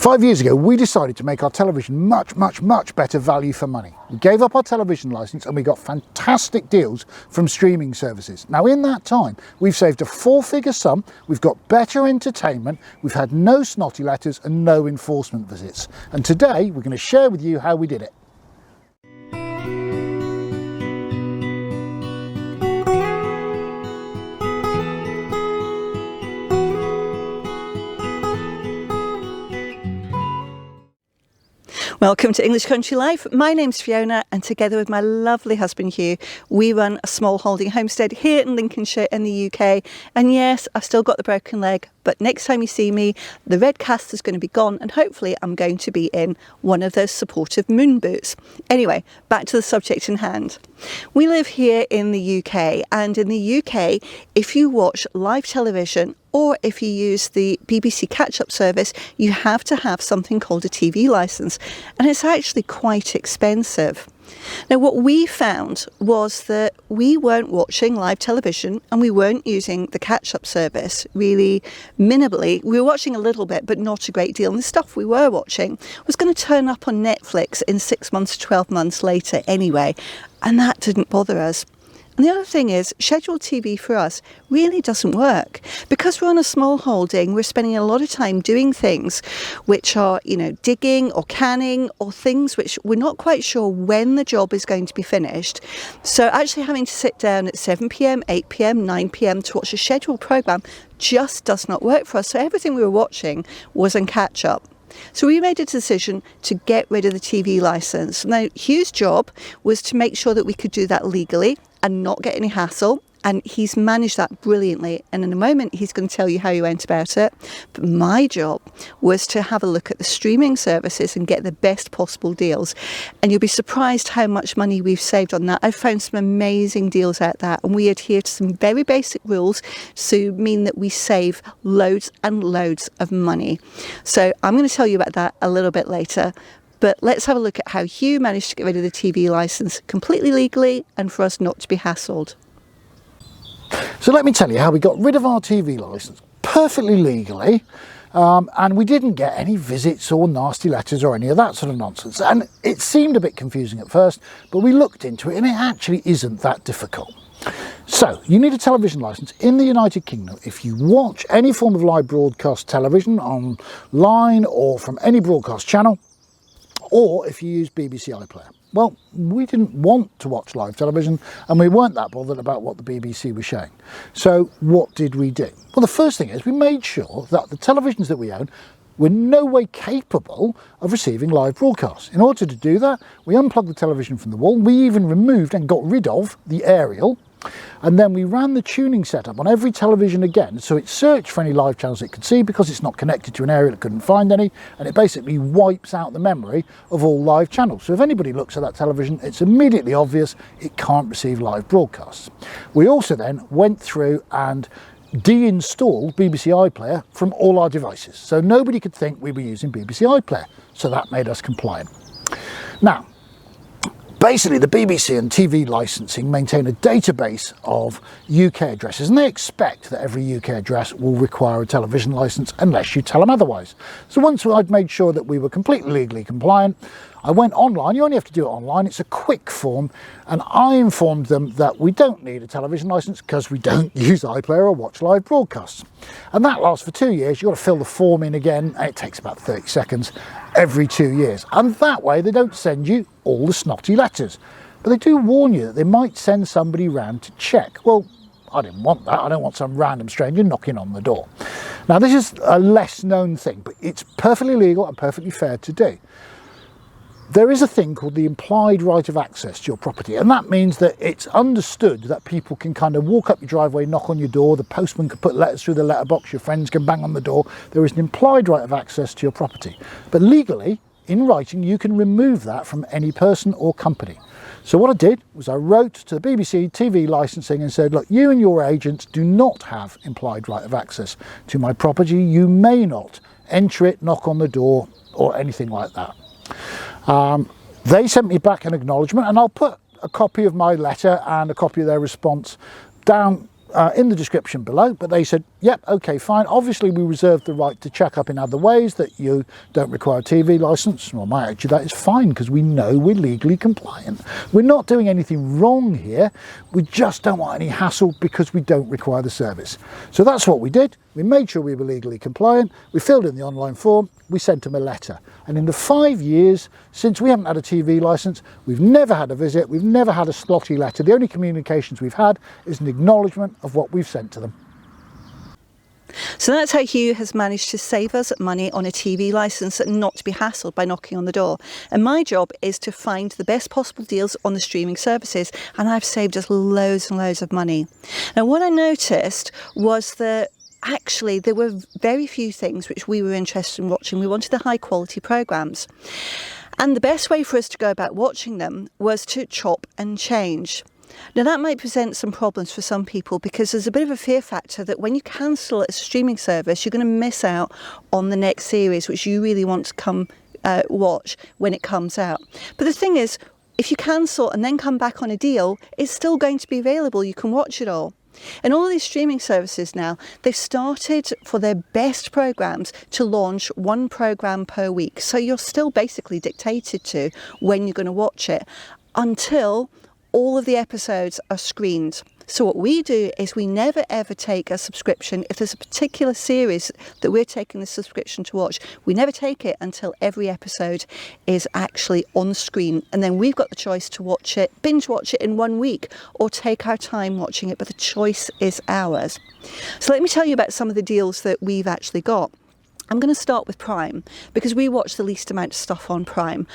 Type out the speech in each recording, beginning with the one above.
5 years ago, we decided to make our television much better value for money. We gave up our television license and we got fantastic deals from streaming services. Now, in that time, we've saved a 4-figure sum, we've got better entertainment, we've had no snotty letters and no enforcement visits. And today, we're going to share with you how we did it. Welcome to English Country Life. My name's Fiona, and together with my lovely husband Hugh, we run a small holding homestead here in Lincolnshire in the UK. And yes, I've still got the broken leg, but next time you see me, the red cast is going to be gone, and hopefully I'm going to be in one of those supportive moon boots. Anyway, back to the subject in hand. We live here in the UK, and in the UK, if you watch live television or if you use the BBC catch-up service, you have to have something called a TV licence, and it's actually quite expensive. Now, what we found was that we weren't watching live television and we weren't using the catch-up service really minimally. We were watching a little bit, but not a great deal. And the stuff we were watching was going to turn up on Netflix in 6 months to 12 months later anyway, and that didn't bother us. And the other thing is, scheduled TV for us really doesn't work. Because we're on a small holding, we're spending a lot of time doing things which are, digging or canning or things which we're not quite sure when the job is going to be finished. So actually having to sit down at 7 p.m, 8 p.m, 9 p.m. to watch a scheduled programme just does not work for us. So everything we were watching was on catch-up. So we made a decision to get rid of the TV licence. Now, Hugh's job was to make sure that we could do that legally and not get any hassle. And he's managed that brilliantly. And in a moment, he's going to tell you how he went about it. But my job was to have a look at the streaming services and get the best possible deals. And you'll be surprised how much money we've saved on that. I've found some amazing deals out there. And we adhere to some very basic rules to mean that we save loads and loads of money. So I'm going to tell you about that a little bit later. But let's have a look at how Hugh managed to get rid of the TV licence completely legally and for us not to be hassled. So let me tell you how we got rid of our TV licence perfectly legally, and we didn't get any visits or nasty letters or any of that sort of nonsense. And it seemed a bit confusing at first, but we looked into it and it actually isn't that difficult. So you need a television licence in the United Kingdom if you watch any form of live broadcast television online or from any broadcast channel, or if you use BBC iPlayer. Well, we didn't want to watch live television and we weren't that bothered about what the BBC was showing. So what did we do? Well, the first thing is we made sure that the televisions that we own were no way capable of receiving live broadcasts. In order to do that, we unplugged the television from the wall. We even removed and got rid of the aerial. And then we ran the tuning setup on every television again, so it searched for any live channels it could see because it's not connected to an aerial, it couldn't find any, and it basically wipes out the memory of all live channels. So if anybody looks at that television, it's immediately obvious it can't receive live broadcasts. We also then went through and deinstalled BBC iPlayer from all our devices, so nobody could think we were using BBC iPlayer, so that made us compliant. Now, basically, the BBC and TV licensing maintain a database of UK addresses, and they expect that every UK address will require a television licence unless you tell them otherwise. So once I'd made sure that we were completely legally compliant, I went online. You only have to do it online. It's a quick form, and I informed them that we don't need a television licence because we don't use iPlayer or watch live broadcasts. And that lasts for 2 years. You've got to fill the form in again, and it takes about 30 seconds every 2 years. And that way they don't send you all the snotty letters. But they do warn you that they might send somebody round to check. Well, I didn't want that. I don't want some random stranger knocking on the door. Now, this is a less known thing, but it's perfectly legal and perfectly fair to do. There is a thing called the implied right of access to your property, and that means that it's understood that people can kind of walk up your driveway, knock on your door, the postman can put letters through the letterbox, your friends can bang on the door. There is an implied right of access to your property. But legally, in writing, you can remove that from any person or company. So what I did was I wrote to the BBC TV licensing and said, look, you and your agents do not have implied right of access to my property. You may not enter it, knock on the door, or anything like that. They sent me back an acknowledgement, and I'll put a copy of my letter and a copy of their response down in the description below, but they said, yep, okay, fine. Obviously, we reserve the right to check up in other ways that you don't require a TV license. Well, my attitude, that is fine, because we know we're legally compliant. We're not doing anything wrong here. We just don't want any hassle because we don't require the service. So that's what we did. We made sure we were legally compliant. We filled in the online form. We sent them a letter. And in the 5 years since we haven't had a TV license, we've never had a visit. We've never had a slotty letter. The only communications we've had is an acknowledgement of what we've sent to them. So that's how Hugh has managed to save us money on a TV licence and not to be hassled by knocking on the door. And my job is to find the best possible deals on the streaming services, and I've saved us loads and loads of money. Now, what I noticed was that actually there were very few things which we were interested in watching. We wanted the high quality programmes. And the best way for us to go about watching them was to chop and change. Now, that might present some problems for some people because there's a bit of a fear factor that when you cancel a streaming service, you're going to miss out on the next series, which you really want to come watch when it comes out. But the thing is, if you cancel and then come back on a deal, it's still going to be available. You can watch it all. And all these streaming services now, they've started for their best programmes to launch one programme per week. So you're still basically dictated to when you're going to watch it until all of the episodes are screened. So what we do is we never ever take a subscription. If there's a particular series that we're taking the subscription to watch, we never take it until every episode is actually on screen. And then we've got the choice to watch it, binge watch it in 1 week, or take our time watching it, but the choice is ours. So let me tell you about some of the deals that we've actually got. I'm going to start with Prime because we watch the least amount of stuff on Prime.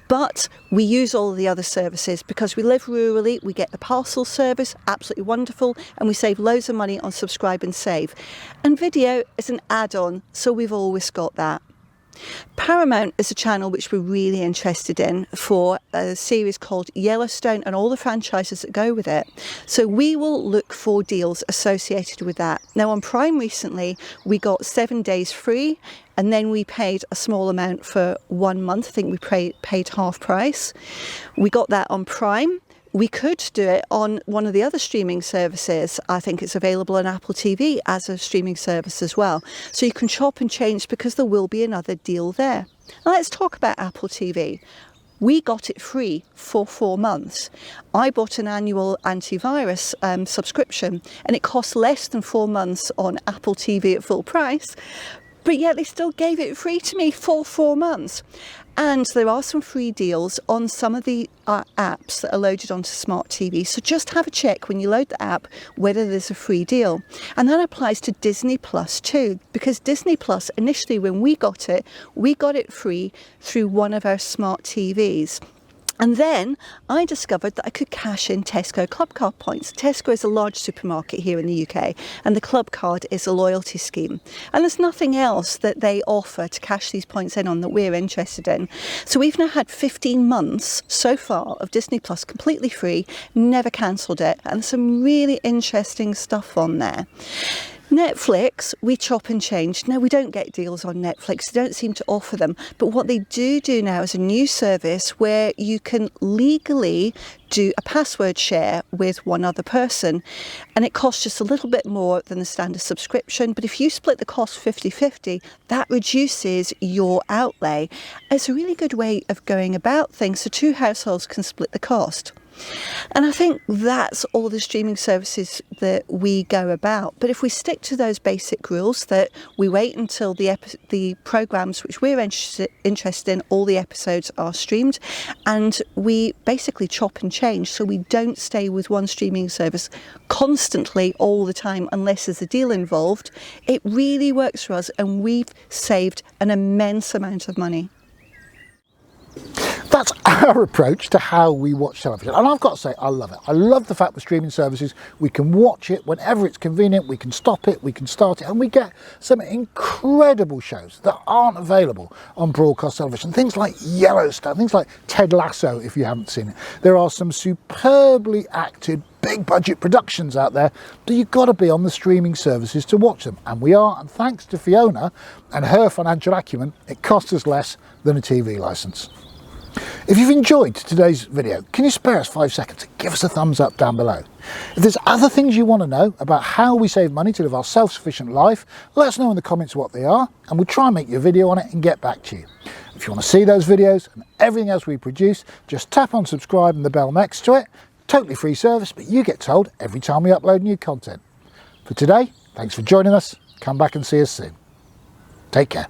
But we use all of the other services because we live rurally. We get the parcel service, absolutely wonderful, and we save loads of money on subscribe and save. And video is an add-on, so we've always got that. Paramount is a channel which we're really interested in for a series called Yellowstone and all the franchises that go with it. So we will look for deals associated with that. Now on Prime recently, we got 7 days free, and then we paid a small amount for 1 month. I think we paid half price. We got that on Prime. We could do it on one of the other streaming services. I think it's available on Apple TV as a streaming service as well. So you can chop and change because there will be another deal there. Now let's talk about Apple TV. We got it free for 4 months. I bought an annual antivirus subscription, and it cost less than 4 months on Apple TV at full price. But yet they still gave it free to me for 4 months. And there are some free deals on some of the apps that are loaded onto smart TV. So just have a check when you load the app whether there's a free deal. And that applies to Disney Plus too, because Disney Plus, initially when we got it free through one of our smart TVs. And then I discovered that I could cash in Tesco Club Card points. Tesco is a large supermarket here in the UK, and the Club Card is a loyalty scheme. And there's nothing else that they offer to cash these points in on that we're interested in. So we've now had 15 months so far of Disney Plus completely free, never cancelled it, and some really interesting stuff on there. Netflix, we chop and change. Now, we don't get deals on Netflix. They don't seem to offer them. But what they do now is a new service where you can legally do a password share with one other person. And it costs just a little bit more than the standard subscription. But if you split the cost 50-50, that reduces your outlay. It's a really good way of going about things so 2 households can split the cost. And I think that's all the streaming services that we go about. But if we stick to those basic rules, that we wait until the programmes which we're interested in, all the episodes are streamed, and we basically chop and change, so we don't stay with one streaming service constantly all the time unless there's a deal involved, it really works for us, and we've saved an immense amount of money. That's our approach to how we watch television. And I've got to say, I love it. I love the fact with streaming services, we can watch it whenever it's convenient, we can stop it, we can start it, and we get some incredible shows that aren't available on broadcast television. Things like Yellowstone, things like Ted Lasso, if you haven't seen it. There are some superbly acted, big budget productions out there, but you've got to be on the streaming services to watch them. And we are, and thanks to Fiona and her financial acumen, it costs us less than a TV licence. If you've enjoyed today's video, can you spare us 5 seconds and give us a thumbs up down below? If there's other things you want to know about how we save money to live our self-sufficient life, let us know in the comments what they are, and we'll try and make you a video on it and get back to you. If you want to see those videos and everything else we produce, just tap on subscribe and the bell next to it. Totally free service, but you get told every time we upload new content. For today, thanks for joining us. Come back and see us soon. Take care.